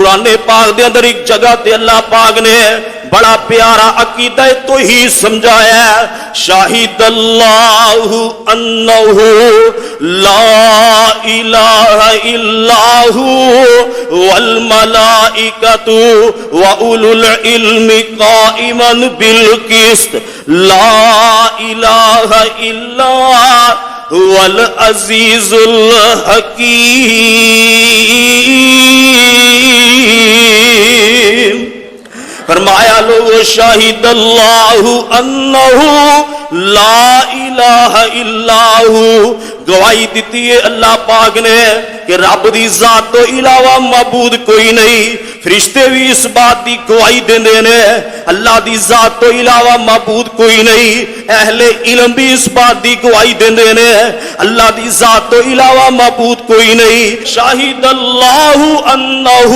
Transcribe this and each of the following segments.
قرآن پاک دے اندر ایک جگہ تے اللہ پاک نے بڑا پیارا عقیدہ توحید سمجھایا ہے. شاہد اللہ انہ لا الہ الا هو والملائکۃ واولو العلم قائما بالقسط لا الہ الا هو العزیز الحکیم. فرمایا لوگو شاہد اللہ انہ لا الہ الا ہو، گواہی دیتی ہے اللہ پاک نے کہ رب دی ذات تو علاوہ معبود کوئی نہیں. فرشتے بھی اس بات دی گواہی دیندے نے اللہ دی ذات تو علاوہ معبود کوئی نہیں. اہل علم بھی اس بات دی گواہی دیندے نے اللہ دی ذات تو علاوہ معبود کوئی نہیں. شاہد اللہ انہ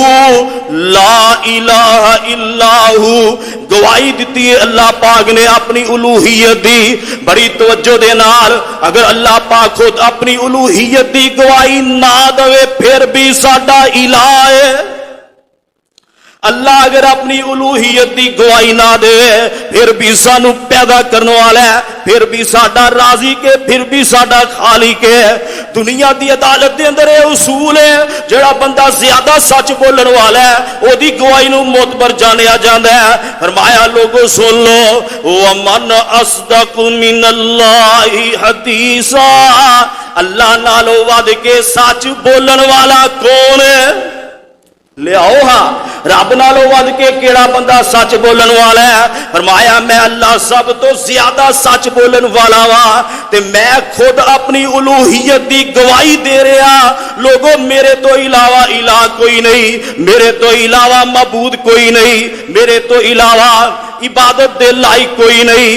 لا الہ الا ہو، گواہی دیتی ہے اللہ پاک نے اپنی الوہیت دی. بڑی توجہ دے نال اگر اللہ پاک خود اپنی الوہیت دی گواہی نہ دے پھر بھی ساڈا الہ ہے. اللہ اگر اپنی الوہیت دی گواہی نہ دے پھر بھی سانو پیدا کرنے والا ہے، پھر بھی ساڈا رازق ہے، پھر بھی ساڈا خالق ہے. دنیا دی عدالت دے اندر یہ اصول ہے جڑا بندہ زیادہ سچ بولن والا ہے او دی گواہی نو معتبر جانیا جاندا ہے. فرمایا لوگو سن لو ومن اصدق من اللہ حدیثا، اللہ نالو ود کے سچ بولن والا کون ہے؟ لے آؤ ہاں رب نالو ود کے کیڑا بندہ سچ بولن والا ہے؟ فرمایا میں اللہ سب تو زیادہ سچ بولن والا وا تے میں خود اپنی الوہیت دی گواہی دے رہا. لوگوں میرے تو علاوہ الہ کوئی نہیں، میرے تو علاوہ معبود کوئی نہیں، میرے تو علاوہ عبادت دے لائق کوئی نہیں.